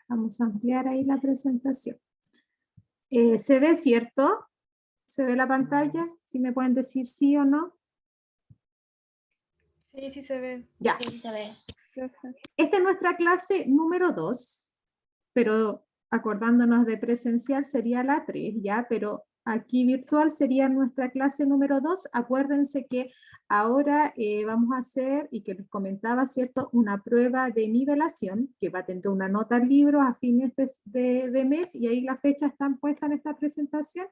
Vamos a ampliar ahí la presentación. ¿Se ve, cierto? ¿Se ve la pantalla? ¿Si me pueden decir sí o no? Sí, sí se ve. Ya. Sí, se ve. Esta es nuestra clase número 2, pero acordándonos de presencial sería la 3, ¿ya? Pero aquí virtual sería nuestra clase número 2. Acuérdense que ahora vamos a hacer, y que les comentaba, ¿cierto? Una prueba de nivelación, que va a tener una nota al libro a fines de mes, y ahí las fechas están puestas en esta presentación,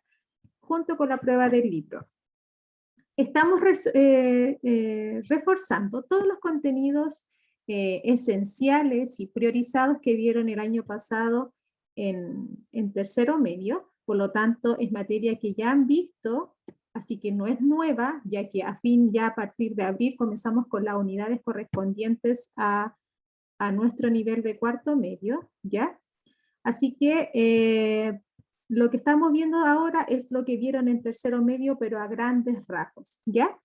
junto con la prueba del libro. Estamos reforzando todos los contenidos esenciales y priorizados que vieron el año pasado en tercero medio. Por lo tanto, es materia que ya han visto, así que no es nueva, ya que a partir de abril comenzamos con las unidades correspondientes a nuestro nivel de cuarto medio, ¿ya? Así que lo que estamos viendo ahora es lo que vieron en tercero medio, pero a grandes rasgos, ¿ya?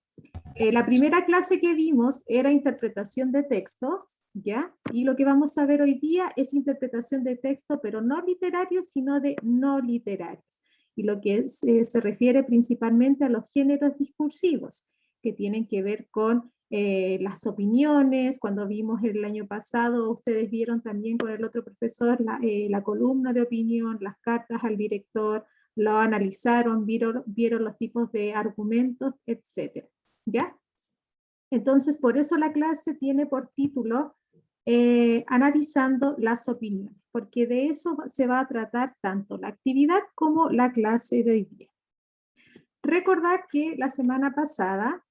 La primera clase que vimos era interpretación de textos, ¿ya? Y lo que vamos a ver hoy día es interpretación de texto, pero no literarios, sino de no literarios. Y lo que se refiere principalmente a los géneros discursivos, que tienen que ver con las opiniones. Cuando vimos el año pasado, ustedes vieron también con el otro profesor la columna de opinión, las cartas al director, lo analizaron, vieron los tipos de argumentos, etc. ¿Ya? Entonces, por eso la clase tiene por título analizando las opiniones, porque de eso se va a tratar tanto la actividad como la clase de hoy día. Recordar que la semana pasada,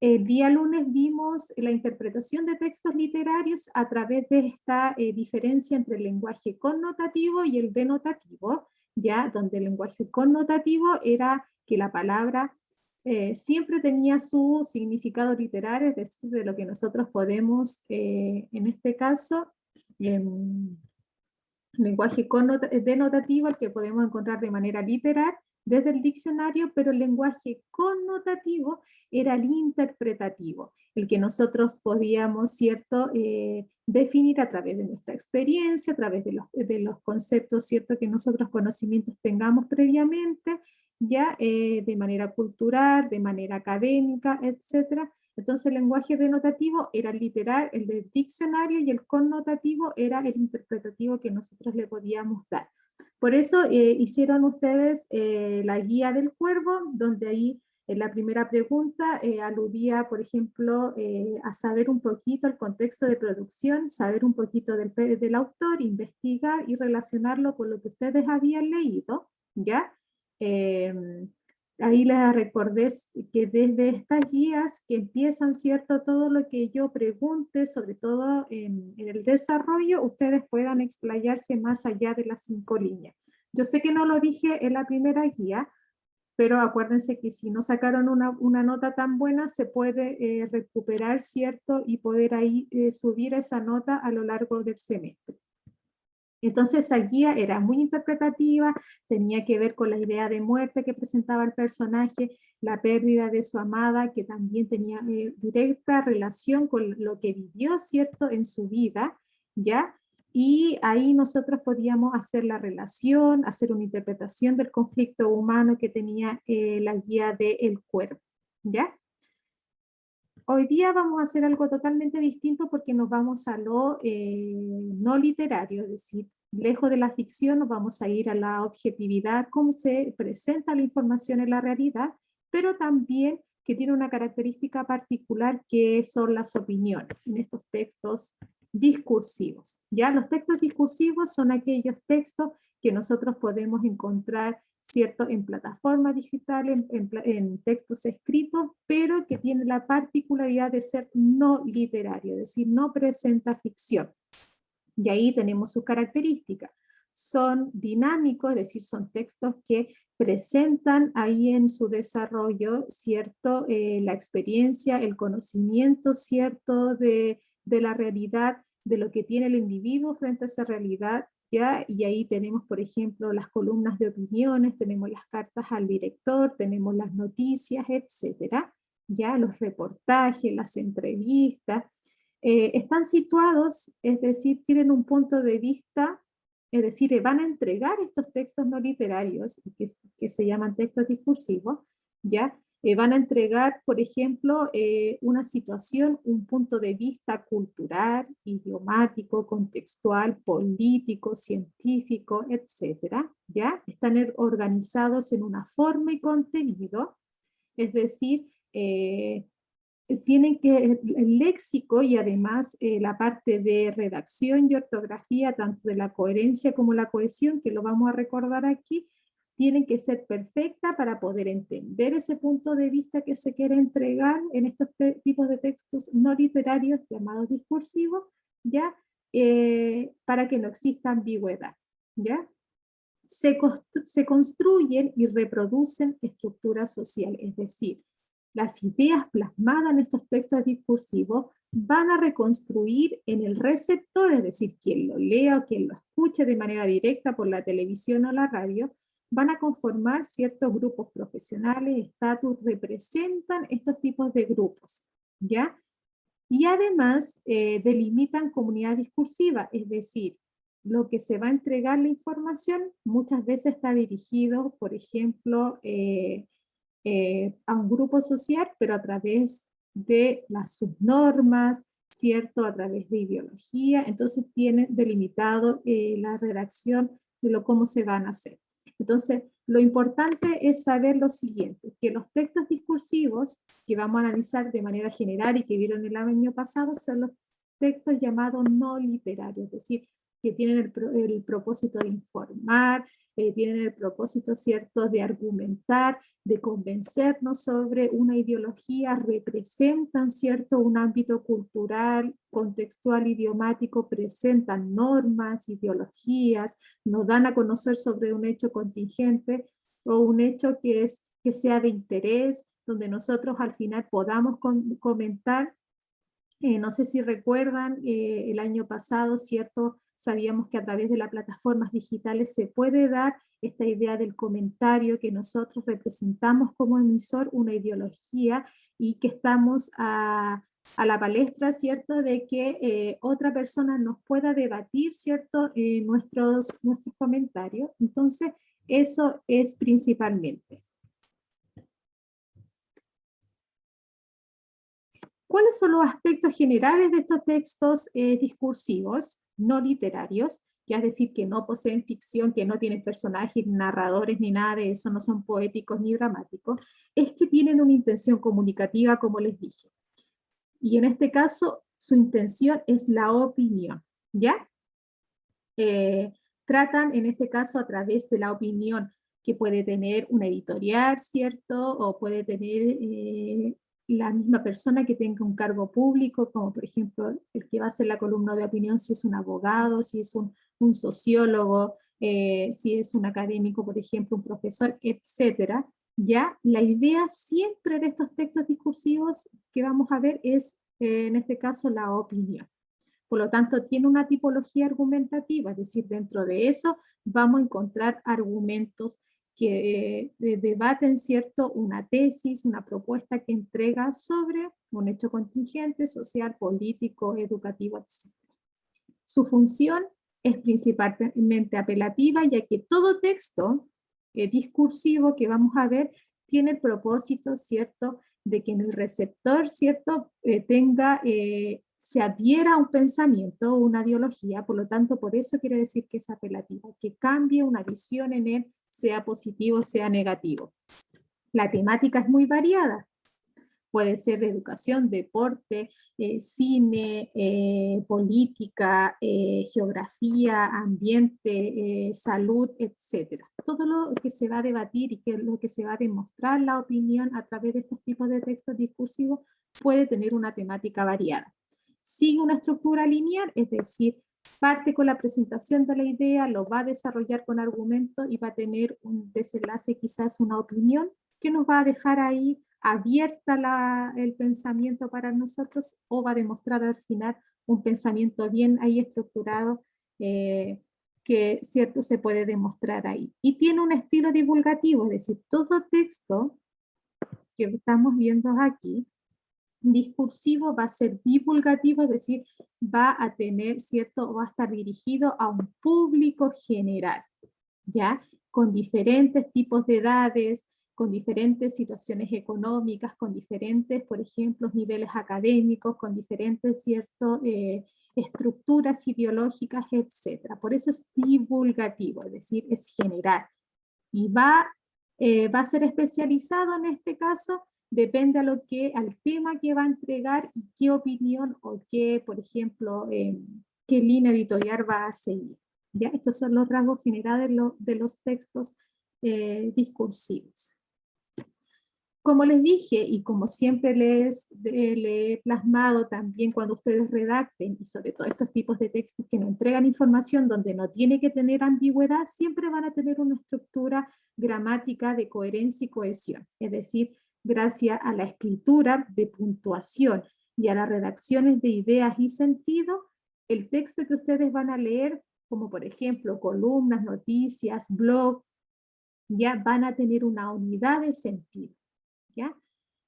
el día lunes, vimos la interpretación de textos literarios a través de esta diferencia entre el lenguaje connotativo y el denotativo, ya donde el lenguaje connotativo era que la palabra siempre tenía su significado literario, es decir, de lo que nosotros podemos, en este caso, lenguaje denotativo, el que podemos encontrar de manera literal desde el diccionario, pero el lenguaje connotativo era el interpretativo, el que nosotros podíamos, ¿cierto?, definir a través de nuestra experiencia, a través de los conceptos, ¿cierto?, que nosotros conocimientos tengamos previamente, ya de manera cultural, de manera académica, etc. Entonces el lenguaje denotativo era el literal, el del diccionario, y el connotativo era el interpretativo que nosotros le podíamos dar. Por eso hicieron ustedes la guía del cuervo, donde ahí en la primera pregunta aludía, por ejemplo, a saber un poquito el contexto de producción, saber un poquito del autor, investigar y relacionarlo con lo que ustedes habían leído, ¿ya? Ahí les recordé que desde estas guías que empiezan, ¿cierto?, todo lo que yo pregunte, sobre todo en el desarrollo, ustedes puedan explayarse más allá de las 5 líneas. Yo sé que no lo dije en la primera guía, pero acuérdense que si no sacaron una nota tan buena, se puede recuperar, ¿cierto?, y poder ahí subir esa nota a lo largo del semestre. Entonces esa guía era muy interpretativa, tenía que ver con la idea de muerte que presentaba el personaje, la pérdida de su amada, que también tenía directa relación con lo que vivió, ¿cierto?, en su vida, ¿ya? Y ahí nosotros podíamos hacer la relación, hacer una interpretación del conflicto humano que tenía la guía de El Cuervo, ¿ya? Hoy día vamos a hacer algo totalmente distinto porque nos vamos a lo no literario, es decir, lejos de la ficción nos vamos a ir a la objetividad, cómo se presenta la información en la realidad, pero también que tiene una característica particular que son las opiniones en estos textos discursivos. ¿Ya? Los textos discursivos son aquellos textos que nosotros podemos encontrar, ¿cierto?, en plataformas digitales, en textos escritos, pero que tiene la particularidad de ser no literario, es decir, no presenta ficción. Y ahí tenemos sus características. Son dinámicos, es decir, son textos que presentan ahí en su desarrollo, ¿cierto?, la experiencia, el conocimiento, ¿cierto?, de la realidad, de lo que tiene el individuo frente a esa realidad, ¿ya? Y ahí tenemos, por ejemplo, las columnas de opiniones, tenemos las cartas al director, tenemos las noticias, etcétera, ¿ya? Los reportajes, las entrevistas, están situados, es decir, tienen un punto de vista es decir, van a entregar estos textos no literarios, que se llaman textos discursivos, ¿ya? Van a entregar, por ejemplo, una situación, un punto de vista cultural, idiomático, contextual, político, científico, etcétera, ¿ya? Están organizados en una forma y contenido, es decir, tienen que el léxico y además la parte de redacción y ortografía, tanto de la coherencia como la cohesión, que lo vamos a recordar aquí, tienen que ser perfecta para poder entender ese punto de vista que se quiere entregar en estos tipos de textos no literarios llamados discursivos, ¿ya? Para que no exista ambigüedad, ¿ya? Se construyen y reproducen estructuras sociales, es decir, las ideas plasmadas en estos textos discursivos van a reconstruir en el receptor, es decir, quien lo lea o quien lo escuche de manera directa por la televisión o la radio, van a conformar ciertos grupos profesionales, estatus, representan estos tipos de grupos, ¿ya? Y además delimitan comunidad discursiva, es decir, lo que se va a entregar la información muchas veces está dirigido, por ejemplo, a un grupo social, pero a través de las subnormas, ¿cierto? A través de ideología, entonces tienen delimitado la redacción de cómo se van a hacer. Entonces, lo importante es saber lo siguiente, que los textos discursivos que vamos a analizar de manera general y que vieron el año pasado son los textos llamados no literarios, es decir, que tienen el propósito de informar, tienen el propósito, ¿cierto?, de argumentar, de convencernos sobre una ideología, representan, ¿cierto?, un ámbito cultural, contextual, idiomático, presentan normas, ideologías, nos dan a conocer sobre un hecho contingente o un hecho que sea de interés, donde nosotros al final podamos comentar. No sé si recuerdan, el año pasado, ¿cierto? Sabíamos que a través de las plataformas digitales se puede dar esta idea del comentario, que nosotros representamos como emisor una ideología y que estamos a la palestra, ¿cierto? De que otra persona nos pueda debatir, ¿cierto? Nuestros comentarios. Entonces, eso es principalmente. ¿Cuáles son los aspectos generales de estos textos discursivos, no literarios? Que es decir, que no poseen ficción, que no tienen personajes, narradores, ni nada de eso, no son poéticos ni dramáticos, es que tienen una intención comunicativa, como les dije. Y en este caso, su intención es la opinión, ¿ya? Tratan, en este caso, a través de la opinión que puede tener una editorial, ¿cierto? O puede tener la misma persona que tenga un cargo público, como por ejemplo el que va a hacer la columna de opinión, si es un abogado, si es un sociólogo, si es un académico, por ejemplo, un profesor, etcétera. Ya la idea siempre de estos textos discursivos que vamos a ver es, en este caso, la opinión. Por lo tanto, tiene una tipología argumentativa, es decir, dentro de eso vamos a encontrar argumentos que debaten, ¿cierto?, una tesis, una propuesta que entrega sobre un hecho contingente, social, político, educativo, etc. Su función es principalmente apelativa, ya que todo texto discursivo que vamos a ver tiene el propósito, ¿cierto?, de que en el receptor, ¿cierto?, se adhiera a un pensamiento o una ideología, por lo tanto, por eso quiere decir que es apelativa, que cambie una visión en él, sea positivo, sea negativo. La temática es muy variada. Puede ser educación, deporte, cine, política, geografía, ambiente, salud, etc. Todo lo que se va a debatir y lo que se va a demostrar la opinión a través de estos tipos de textos discursivos puede tener una temática variada. Sigue una estructura lineal, es decir, parte con la presentación de la idea, lo va a desarrollar con argumentos y va a tener un desenlace, quizás una opinión, que nos va a dejar ahí abierta el pensamiento para nosotros, o va a demostrar al final un pensamiento bien ahí estructurado que, ¿cierto?, se puede demostrar ahí. Y tiene un estilo divulgativo, es decir, todo texto que estamos viendo aquí discursivo va a ser divulgativo, es decir, va a tener, ¿cierto? Va a estar dirigido a un público general, ¿ya? Con diferentes tipos de edades, con diferentes situaciones económicas, con diferentes, por ejemplo, niveles académicos, con diferentes, ¿cierto? Estructuras ideológicas, etc. Por eso es divulgativo, es decir, es general. Y va a ser especializado en este caso, depende al tema que va a entregar y qué opinión o qué, por ejemplo, qué línea editorial va a seguir. ¿Ya? Estos son los rasgos generales de los textos discursivos. Como les dije, y como siempre le he plasmado también cuando ustedes redacten, y sobre todo estos tipos de textos que no entregan información donde no tiene que tener ambigüedad, siempre van a tener una estructura gramática de coherencia y cohesión. Es decir, gracias a la escritura de puntuación y a las redacciones de ideas y sentido, el texto que ustedes van a leer, como por ejemplo columnas, noticias, blog, ya van a tener una unidad de sentido. ¿Ya?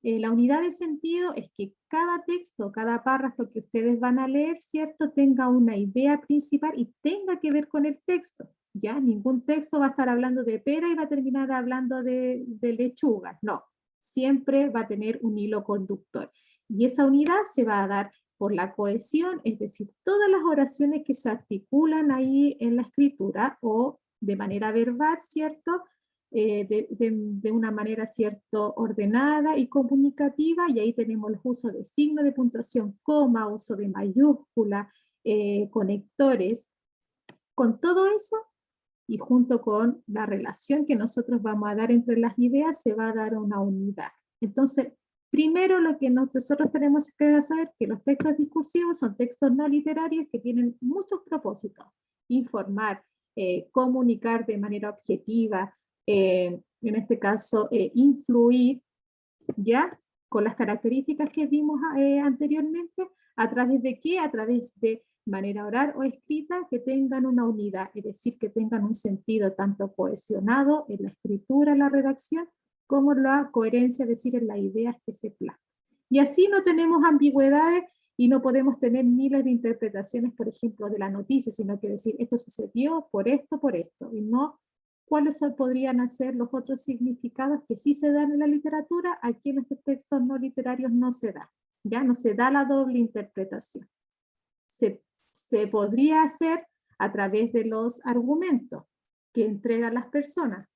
La unidad de sentido es que cada texto, cada párrafo que ustedes van a leer, ¿cierto? Tenga una idea principal y tenga que ver con el texto, ¿ya? Ningún texto va a estar hablando de pera y va a terminar hablando de lechuga, no. Siempre va a tener un hilo conductor. Y esa unidad se va a dar por la cohesión, es decir, todas las oraciones que se articulan ahí en la escritura o de manera verbal, ¿cierto? De una manera, ¿cierto?, ordenada y comunicativa, y ahí tenemos el uso de signo de puntuación, coma, uso de mayúscula, conectores. Con todo eso, y junto con la relación que nosotros vamos a dar entre las ideas, se va a dar una unidad. Entonces, primero lo que nosotros tenemos que saber que los textos discursivos son textos no literarios que tienen muchos propósitos. Informar, comunicar de manera objetiva, en este caso, influir, ¿ya? Con las características que vimos anteriormente, ¿a través de qué? A través de manera oral o escrita que tengan una unidad, es decir, que tengan un sentido tanto cohesionado en la escritura, en la redacción, como la coherencia, es decir, en las ideas que se plasman. Y así no tenemos ambigüedades y no podemos tener miles de interpretaciones, por ejemplo, de la noticia, sino que decir, esto sucedió por esto, y no cuáles podrían ser los otros significados que sí se dan en la literatura, aquí en estos textos no literarios no se da, ya no se da la doble interpretación. Se podría hacer a través de los argumentos que entregan las personas,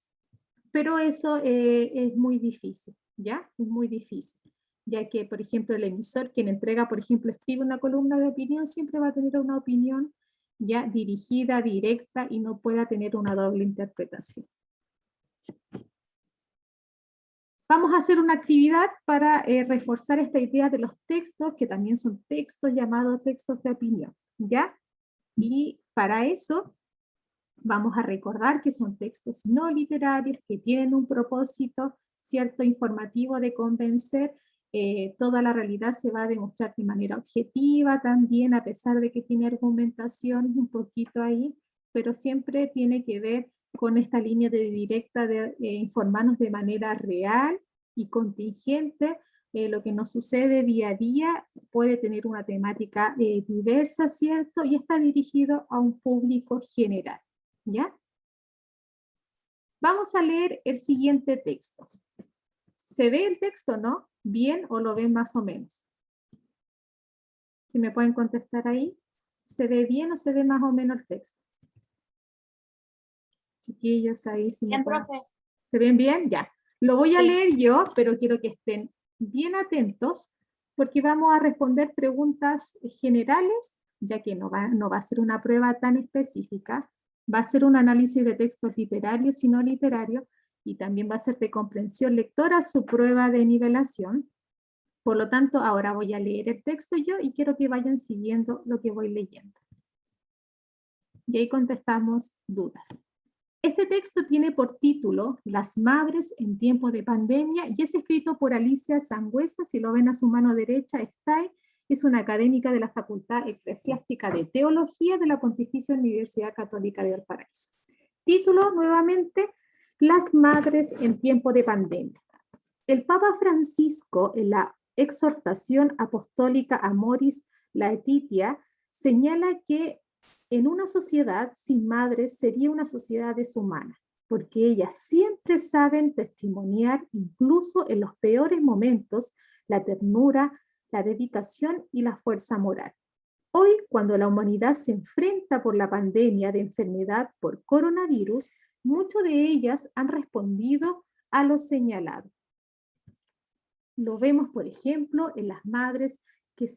pero eso es muy difícil, ¿ya? Es muy difícil, ya que, por ejemplo, el emisor, quien entrega, por ejemplo, escribe una columna de opinión, siempre va a tener una opinión ya dirigida, directa, y no pueda tener una doble interpretación. Vamos a hacer una actividad para reforzar esta idea de los textos, que también son textos llamados textos de opinión, ¿ya? Y para eso vamos a recordar que son textos no literarios, que tienen un propósito, cierto, informativo de convencer. Toda la realidad se va a demostrar de manera objetiva también, a pesar de que tiene argumentación un poquito ahí, pero siempre tiene que ver con esta línea de directa de informarnos de manera real y contingente. Lo que nos sucede día a día puede tener una temática diversa, ¿cierto? Y está dirigido a un público general, ¿ya? Vamos a leer el siguiente texto. ¿Se ve el texto, no? ¿Bien o lo ven más o menos? Si me pueden contestar ahí. ¿Se ve bien o se ve más o menos el texto? Chiquillos ahí. Si bien, profe. ¿Se ven bien? Ya. Lo voy a leer yo, pero quiero que estén bien atentos porque vamos a responder preguntas generales, ya que no va a ser una prueba tan específica. Va a ser un análisis de textos literarios y no literarios, y también va a ser de comprensión lectora su prueba de nivelación. Por lo tanto, ahora voy a leer el texto yo y quiero que vayan siguiendo lo que voy leyendo. Y ahí contestamos dudas. Este texto tiene por título Las madres en tiempos de pandemia y es escrito por Alicia Sangüesa. Si lo ven a su mano derecha, está ahí. Es una académica de la Facultad Eclesiástica de Teología de la Pontificia Universidad Católica de Valparaíso. Título, nuevamente, Las madres en tiempo de pandemia. El Papa Francisco, en la Exhortación Apostólica Amoris Laetitia, señala que en una sociedad sin madres sería una sociedad deshumana, porque ellas siempre saben testimoniar, incluso en los peores momentos, la ternura, la dedicación y la fuerza moral. Hoy, cuando la humanidad se enfrenta por la pandemia de enfermedad por coronavirus, muchas de ellas han respondido a lo señalado. Lo vemos, por ejemplo, en las madres que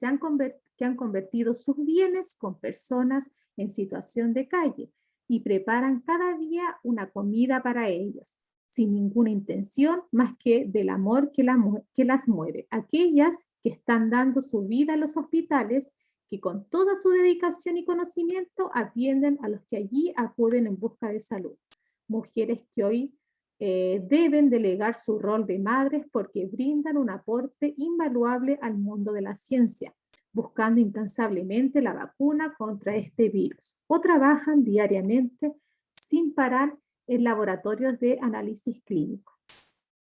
han convertido sus bienes con personas en situación de calle y preparan cada día una comida para ellas, sin ninguna intención más que del amor que las mueve. Aquellas que están dando su vida en los hospitales, que con toda su dedicación y conocimiento atienden a los que allí acuden en busca de salud. Mujeres que hoy deben delegar su rol de madres porque brindan un aporte invaluable al mundo de la ciencia, buscando incansablemente la vacuna contra este virus, o trabajan diariamente sin parar en laboratorios de análisis clínico.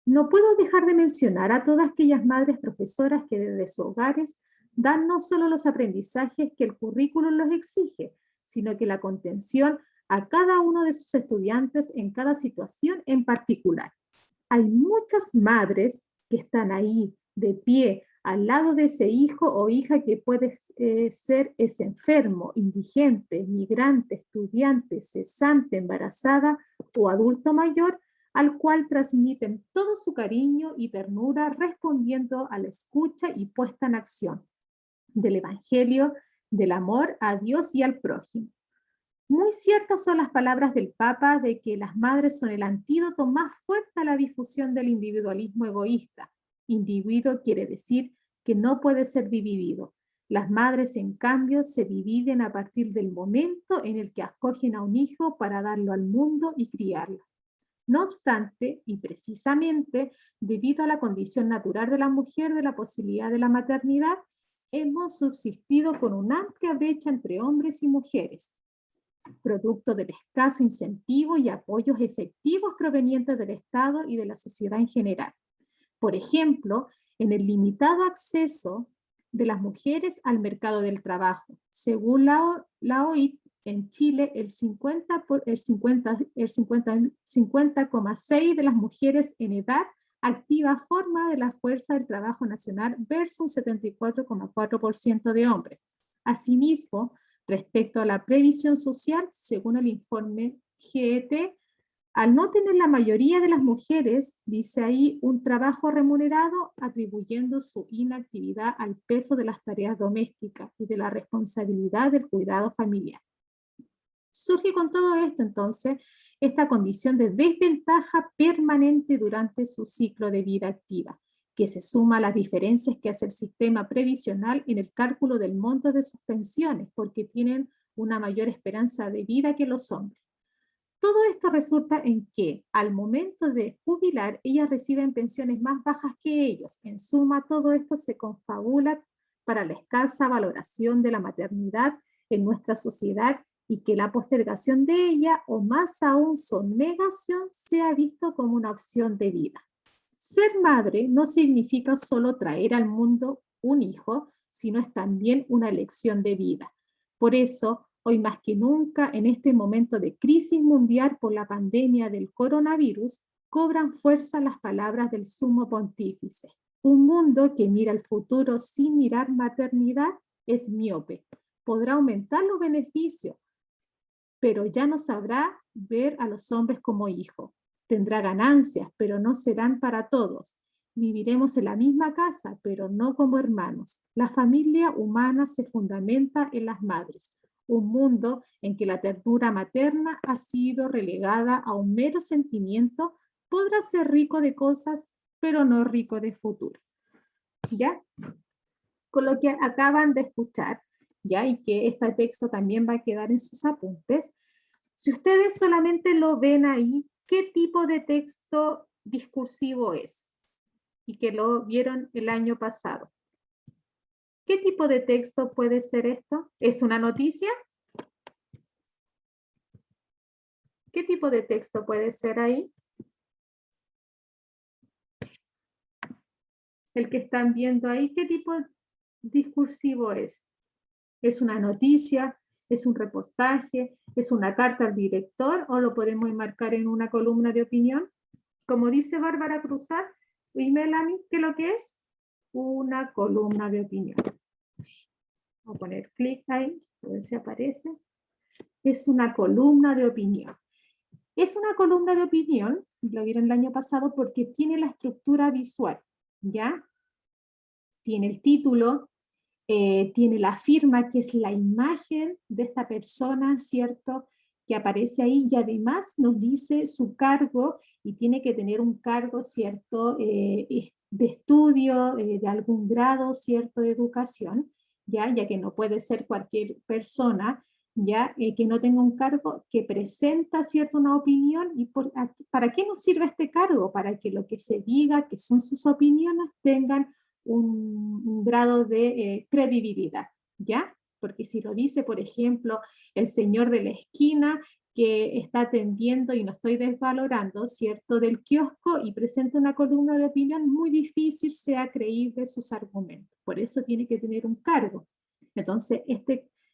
No puedo dejar de mencionar a todas aquellas madres profesoras que desde sus hogares dan no solo los aprendizajes que el currículum los exige, sino que la contención a cada uno de sus estudiantes en cada situación en particular. Hay muchas madres que están ahí de pie al lado de ese hijo o hija que puede ser ese enfermo, indigente, migrante, estudiante, cesante, embarazada o adulto mayor, al cual transmiten todo su cariño y ternura respondiendo a la escucha y puesta en acción del Evangelio, del amor a Dios y al prójimo. Muy ciertas son las palabras del Papa de que las madres son el antídoto más fuerte a la difusión del individualismo egoísta. Individuo quiere decir que no puede ser dividido. Las madres, en cambio, se dividen a partir del momento en el que acogen a un hijo para darlo al mundo y criarlo. No obstante, y precisamente debido a la condición natural de la mujer de la posibilidad de la maternidad, hemos subsistido con una amplia brecha entre hombres y mujeres, producto del escaso incentivo y apoyos efectivos provenientes del Estado y de la sociedad en general. Por ejemplo, en el limitado acceso de las mujeres al mercado del trabajo. Según la OIT, en Chile, el 50,6% de las mujeres en edad activa forma de la fuerza del trabajo nacional versus un 74,4% de hombres. Asimismo, respecto a la previsión social, según el informe GET, al no tener la mayoría de las mujeres, dice ahí, un trabajo remunerado, atribuyendo su inactividad al peso de las tareas domésticas y de la responsabilidad del cuidado familiar. Surge con todo esto, entonces, esta condición de desventaja permanente durante su ciclo de vida activa, que se suma a las diferencias que hace el sistema previsional en el cálculo del monto de sus pensiones, porque tienen una mayor esperanza de vida que los hombres. Todo esto resulta en que, al momento de jubilar, ellas reciben pensiones más bajas que ellos. En suma, todo esto se confabula para la escasa valoración de la maternidad en nuestra sociedad y que la postergación de ella, o más aún su negación, sea visto como una opción de vida. Ser madre no significa solo traer al mundo un hijo, sino es también una elección de vida. Por eso, hoy más que nunca, en este momento de crisis mundial por la pandemia del coronavirus, cobran fuerza las palabras del Sumo Pontífice. Un mundo que mira al futuro sin mirar maternidad es miope. Podrá aumentar los beneficios, pero ya no sabrá ver a los hombres como hijos. Tendrá ganancias, pero no serán para todos. Viviremos en la misma casa, pero no como hermanos. La familia humana se fundamenta en las madres. Un mundo en que la ternura materna ha sido relegada a un mero sentimiento, podrá ser rico de cosas, pero no rico de futuro. ¿Ya? Con lo que acaban de escuchar, ¿ya? Y que este texto también va a quedar en sus apuntes. Si ustedes solamente lo ven ahí, ¿qué tipo de texto discursivo es? Y que lo vieron el año pasado. ¿Qué tipo de texto puede ser esto? ¿Es una noticia? ¿Qué tipo de texto puede ser ahí? el que están viendo ahí, ¿qué tipo discursivo es? ¿Es una noticia? ¿Es un reportaje? ¿Es una carta al director? ¿O lo podemos enmarcar en una columna de opinión? Como dice Bárbara Cruzat y Melanie, ¿qué es lo que es? Una columna de opinión. Voy a poner clic ahí, a ver si aparece. Es una columna de opinión. Es una columna de opinión, lo vieron el año pasado, porque tiene la estructura visual, ¿ya? Tiene el título, tiene la firma, que es la imagen de esta persona, ¿cierto?, que aparece ahí, y además nos dice su cargo, y tiene que tener un cargo, ¿cierto?, de estudio, de algún grado, ¿cierto?, de educación, ya que no puede ser cualquier persona, ya que no tenga un cargo, que presenta, ¿cierto?, una opinión. ¿Y para qué nos sirve este cargo? Para que lo que se diga, que son sus opiniones, tengan un grado de credibilidad, ¿ya? Porque si lo dice, por ejemplo, el señor de la esquina que está atendiendo, y no estoy desvalorando, ¿cierto?, del kiosco, y presenta una columna de opinión, muy difícil sea creíble sus argumentos. Por eso tiene que tener un cargo. Entonces,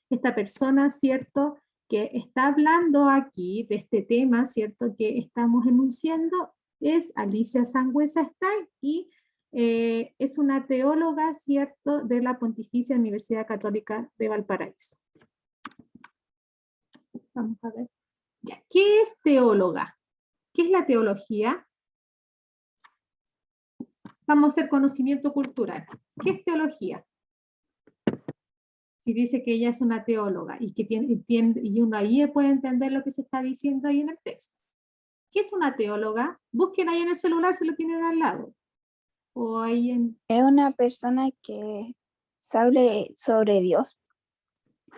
esta persona, ¿cierto?, que está hablando aquí de este tema, ¿cierto?, que estamos enunciando, es Alicia Sangüesa Stay, y es una teóloga, ¿cierto?, de la Pontificia Universidad Católica de Valparaíso. Vamos a ver. Ya, ¿qué es teóloga? ¿Qué es la teología? Vamos a hacer conocimiento cultural. ¿Qué es teología? Si dice que ella es una teóloga y que y uno ahí puede entender lo que se está diciendo ahí en el texto. ¿Qué es una teóloga? Busquen ahí en el celular si lo tienen al lado. O ahí en... Es una persona que sabe sobre Dios.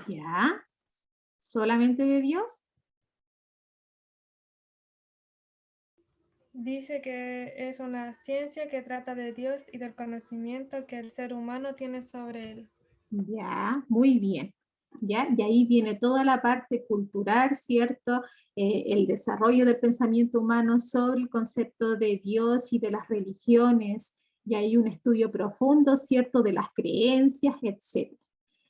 ¿Ya? ¿Solamente de Dios? Dice que es una ciencia que trata de Dios y del conocimiento que el ser humano tiene sobre él. Ya, muy bien. ¿Ya? Y ahí viene toda la parte cultural, ¿cierto? El desarrollo del pensamiento humano sobre el concepto de Dios y de las religiones, y hay un estudio profundo, ¿cierto?, de las creencias, etc.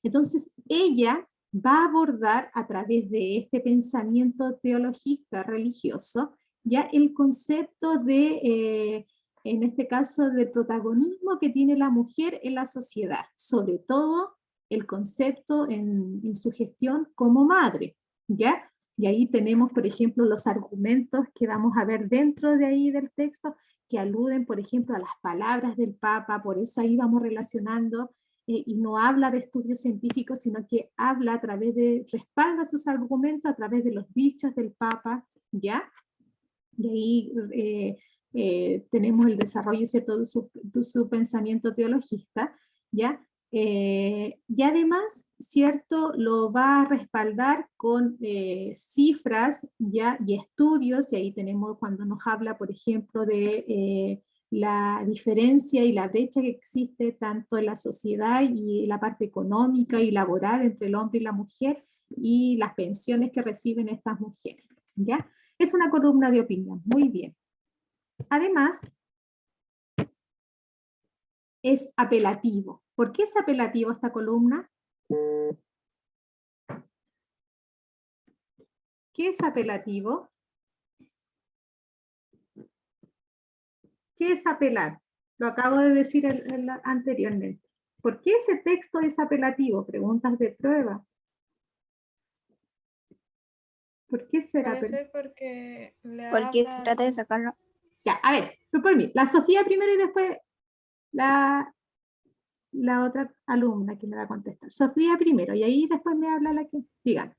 Entonces, ella va a abordar a través de este pensamiento teologista religioso, ya el concepto de, en este caso, del protagonismo que tiene la mujer en la sociedad, sobre todo el concepto en su gestión como madre, ¿ya? Y ahí tenemos, por ejemplo, los argumentos que vamos a ver dentro de ahí del texto, que aluden, por ejemplo, a las palabras del Papa. Por eso ahí vamos relacionando, y no habla de estudios científicos, sino que habla a través de, respalda sus argumentos a través de los dichos del Papa, ¿ya? Y ahí tenemos el desarrollo, ¿cierto?, de su pensamiento teologista, ¿ya? Y además, ¿cierto?, lo va a respaldar con cifras, ¿ya?, y estudios, y ahí tenemos cuando nos habla, por ejemplo, de la diferencia y la brecha que existe tanto en la sociedad y la parte económica y laboral entre el hombre y la mujer, y las pensiones que reciben estas mujeres, ¿ya? Es una columna de opinión, muy bien. Además, es apelativo. ¿Por qué es apelativo esta columna? ¿Qué es apelativo? ¿Qué es apelar? Lo acabo de decir anteriormente. ¿Por qué ese texto es apelativo? Preguntas de prueba. ¿Por qué será Puede apelativo? ser porque le Porque habla trata de sacarlo. Ya, a ver, por mí. La Sofía primero y después la otra alumna que me va a contestar. Sofía primero, y ahí después me habla la que... Digan.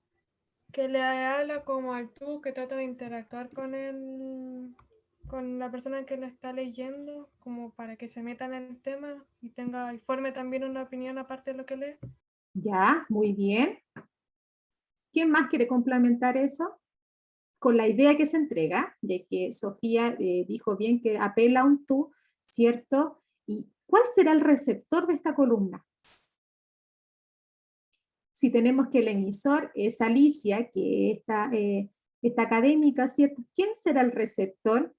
que le habla como al tú, que trata de interactuar con la persona que le está leyendo, como para que se meta en el tema y forme también una opinión aparte de lo que lee. Ya, muy bien. ¿Quién más quiere complementar eso? Con la idea que se entrega, de que Sofía dijo bien que apela a un tú, ¿cierto? ¿Y cuál será el receptor de esta columna? Si tenemos que el emisor es Alicia, que esta académica, ¿cierto? ¿Quién será el receptor?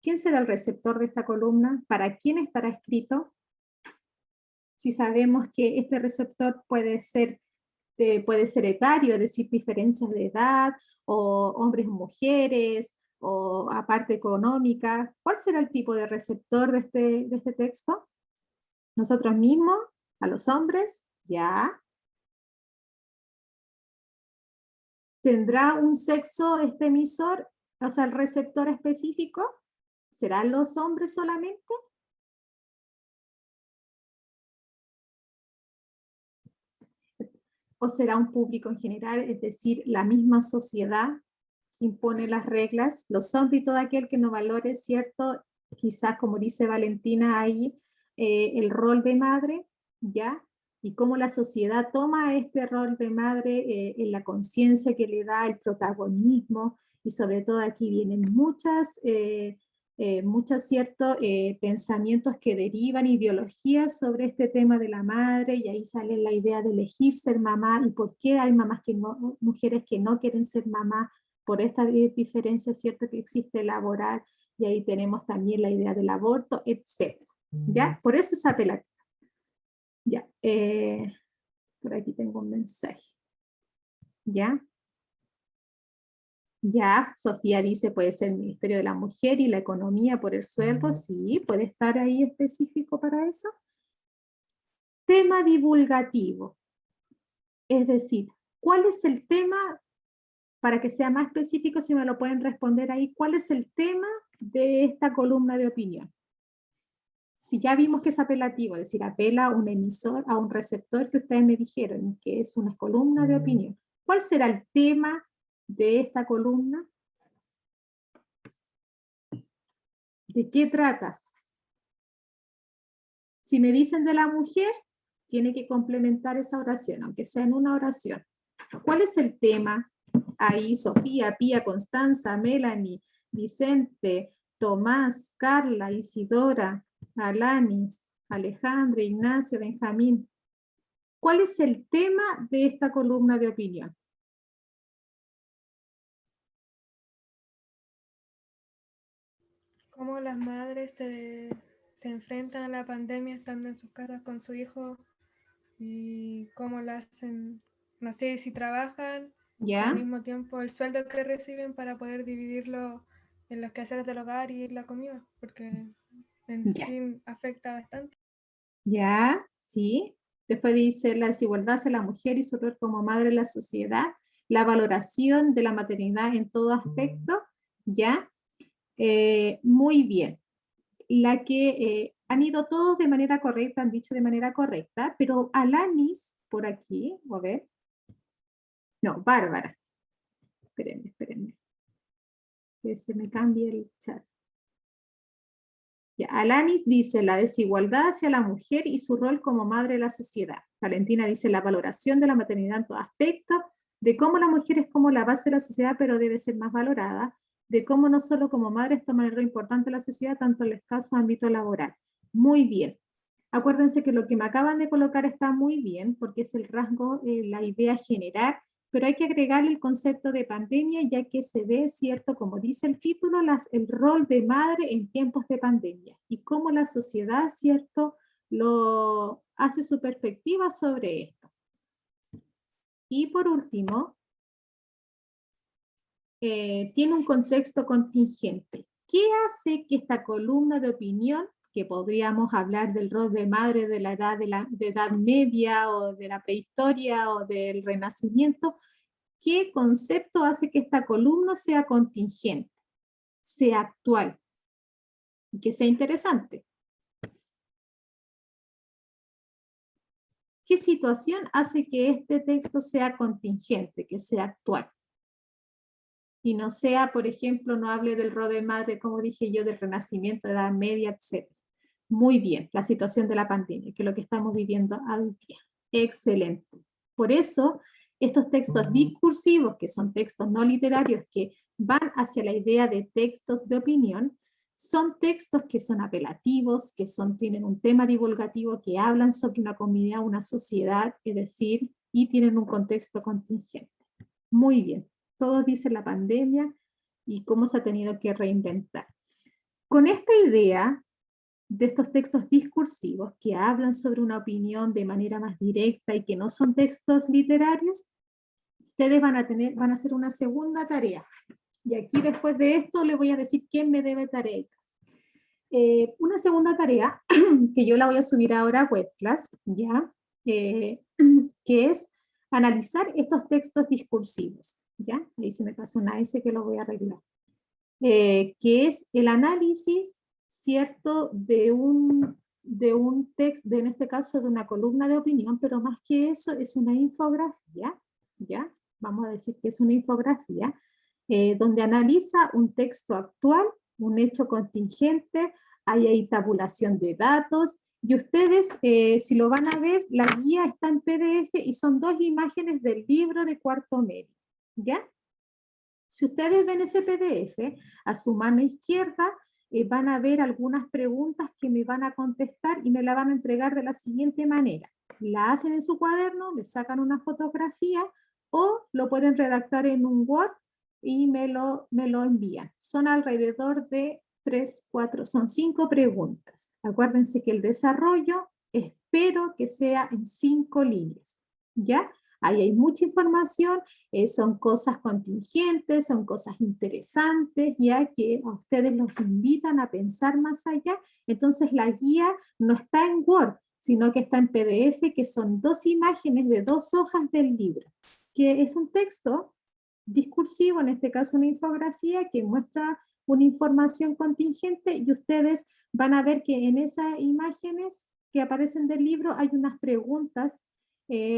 ¿Quién será el receptor de esta columna? ¿Para quién estará escrito? Si sabemos que este receptor puede ser etario, es decir, diferencias de edad, o hombres o mujeres, o aparte económica. ¿Cuál será el tipo de receptor de este texto? ¿Nosotros mismos? ¿A los hombres? Ya. ¿Tendrá un sexo este emisor, o sea, el receptor específico? ¿Serán los hombres solamente? ¿O será un público en general, es decir, la misma sociedad que impone las reglas, los hombres y todo aquel que no valore, ¿cierto? Quizás, como dice Valentina ahí, el rol de madre, ¿ya? Y cómo la sociedad toma este rol de madre en la conciencia que le da, el protagonismo, y sobre todo aquí vienen muchos ciertos pensamientos que derivan ideologías sobre este tema de la madre, y ahí sale la idea de elegir ser mamá, y por qué hay mujeres que no quieren ser mamá, por esta diferencia, ¿cierto?, que existe laboral, y ahí tenemos también la idea del aborto, etc. ¿Ya? Por eso es apelativo. Ya, por aquí tengo un mensaje. ¿Ya? Ya, Sofía dice, puede ser el Ministerio de la Mujer y la Economía por el sueldo, sí, puede estar ahí específico para eso. Tema divulgativo, es decir, ¿cuál es el tema? Para que sea más específico, si me lo pueden responder ahí, ¿cuál es el tema de esta columna de opinión? Si ya vimos que es apelativo, es decir, apela a un emisor, a un receptor que ustedes me dijeron, que es una columna de opinión. ¿Cuál será el tema de esta columna? ¿De qué trata? Si me dicen de la mujer, tiene que complementar esa oración, aunque sea en una oración. ¿Cuál es el tema? Ahí Sofía, Pía, Constanza, Melanie, Vicente, Tomás, Carla, Isidora, Alanis, Alejandra, Ignacio, Benjamín. ¿Cuál es el tema de esta columna de opinión? Cómo las madres se enfrentan a la pandemia estando en sus casas con su hijo y cómo lo hacen, no sé si trabajan, ¿Ya? al mismo tiempo el sueldo que reciben para poder dividirlo en los quehaceres del hogar y la comida, porque en Ya. fin afecta bastante. ¿Ya? Sí. Después dice la desigualdad hacia la mujer y su rol como madre en la sociedad, la valoración de la maternidad en todo aspecto, ¿ya? Muy bien. La que han ido todos de manera correcta, han dicho de manera correcta, pero Alanis, por aquí, a ver. No, Bárbara. Espérenme. Que se me cambie el chat. Ya, Alanis dice la desigualdad hacia la mujer y su rol como madre de la sociedad. Valentina dice la valoración de la maternidad en todo aspecto, de cómo la mujer es como la base de la sociedad, pero debe ser más valorada, de cómo no solo como madres toman el rol importante en la sociedad, tanto en el escaso ámbito laboral. Muy bien. Acuérdense que lo que me acaban de colocar está muy bien, porque es el rasgo, la idea general, pero hay que agregarle el concepto de pandemia, ya que se ve, cierto, como dice el título, el rol de madre en tiempos de pandemia, y cómo la sociedad, cierto, lo hace su perspectiva sobre esto. Y por último, tiene un contexto contingente. ¿Qué hace que esta columna de opinión, que podríamos hablar del rol de madre de la edad media o de la prehistoria o del Renacimiento, qué concepto hace que esta columna sea contingente, sea actual y que sea interesante? ¿Qué situación hace que este texto sea contingente, que sea actual? Y no sea, por ejemplo, no hable del rol de madre, como dije yo, del Renacimiento, Edad Media, etc. Muy bien, la situación de la pandemia, que es lo que estamos viviendo hoy día. Excelente. Por eso, estos textos discursivos, que son textos no literarios, que van hacia la idea de textos de opinión, son textos que son apelativos, que tienen un tema divulgativo, que hablan sobre una comunidad, una sociedad, es decir, y tienen un contexto contingente. Muy bien. Todos dicen la pandemia y cómo se ha tenido que reinventar. Con esta idea de estos textos discursivos que hablan sobre una opinión de manera más directa y que no son textos literarios, ustedes van a hacer una segunda tarea. Y aquí después de esto les voy a decir quién me debe tarea. Una segunda tarea, que yo la voy a subir ahora a WebClass, ¿ya? Que es analizar estos textos discursivos, ¿ya? Ahí se me pasó una S que lo voy a arreglar. Que es el análisis, ¿cierto?, de un texto, en este caso de una columna de opinión, pero más que eso es una infografía, ¿ya? Vamos a decir que es una infografía, donde analiza un texto actual, un hecho contingente, hay ahí tabulación de datos, y ustedes, si lo van a ver, la guía está en PDF y son 2 imágenes del libro de cuarto medio, ¿ya? Si ustedes ven ese PDF, a su mano izquierda van a ver algunas preguntas que me van a contestar y me la van a entregar de la siguiente manera. La hacen en su cuaderno, le sacan una fotografía o lo pueden redactar en un Word y me lo envían. Son alrededor de 3, 4, son 5 preguntas. Acuérdense que el desarrollo espero que sea en 5 líneas, ¿ya? Ahí hay mucha información, son cosas contingentes, son cosas interesantes, ya que a ustedes los invitan a pensar más allá. Entonces la guía no está en Word, sino que está en PDF, que son 2 imágenes de 2 hojas del libro, que es un texto discursivo, en este caso una infografía, que muestra una información contingente y ustedes van a ver que en esas imágenes que aparecen del libro hay unas preguntas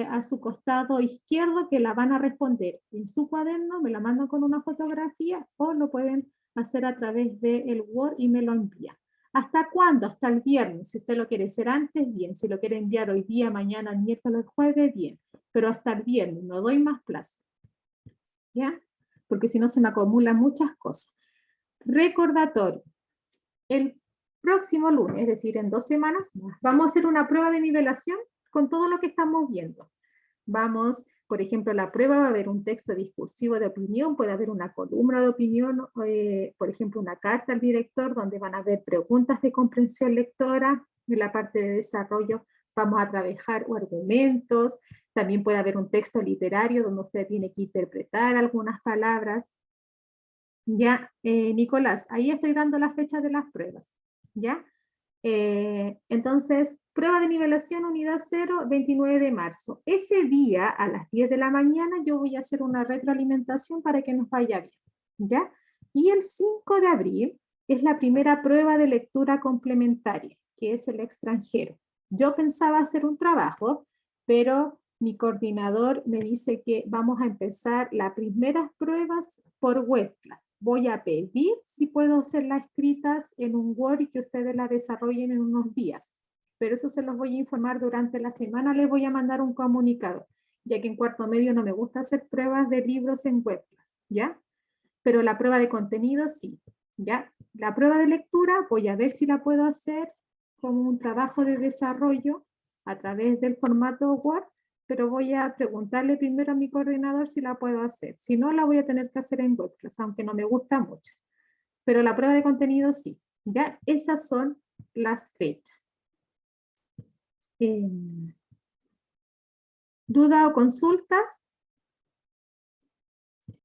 a su costado izquierdo que la van a responder en su cuaderno, me la mandan con una fotografía o lo pueden hacer a través del Word y me lo envían. ¿Hasta cuándo? Hasta el viernes. Si usted lo quiere hacer antes, bien. Si lo quiere enviar hoy día, mañana, el miércoles, el jueves, bien. Pero hasta el viernes, no doy más plazo. ¿Ya? Porque si no se me acumulan muchas cosas. Recordatorio. El próximo lunes, es decir, en 2 semanas, vamos a hacer una prueba de nivelación con todo lo que estamos viendo. Vamos, por ejemplo, la prueba va a haber un texto discursivo de opinión, puede haber una columna de opinión, por ejemplo, una carta al director, donde van a haber preguntas de comprensión lectora. En la parte de desarrollo vamos a trabajar argumentos. También puede haber un texto literario donde usted tiene que interpretar algunas palabras. Ya, Nicolás, ahí estoy dando la fecha de las pruebas. ¿Ya? Entonces, prueba de nivelación unidad 0, 29 de marzo. Ese día, a las 10 de la mañana, yo voy a hacer una retroalimentación para que nos vaya bien, ¿ya? Y el 5 de abril es la primera prueba de lectura complementaria, que es el extranjero. Yo pensaba hacer un trabajo, pero mi coordinador me dice que vamos a empezar las primeras pruebas por WebClass. Voy a pedir si puedo hacerlas escritas en un Word y que ustedes las desarrollen en unos días. Pero eso se los voy a informar durante la semana, les voy a mandar un comunicado, ya que en cuarto medio no me gusta hacer pruebas de libros en WebClass, ¿ya? Pero la prueba de contenido sí, ¿ya? La prueba de lectura voy a ver si la puedo hacer como un trabajo de desarrollo a través del formato Word, pero voy a preguntarle primero a mi coordinador si la puedo hacer. Si no, la voy a tener que hacer en WebClass, aunque no me gusta mucho. Pero la prueba de contenido sí. Ya, esas son las fechas. ¿Duda o consultas?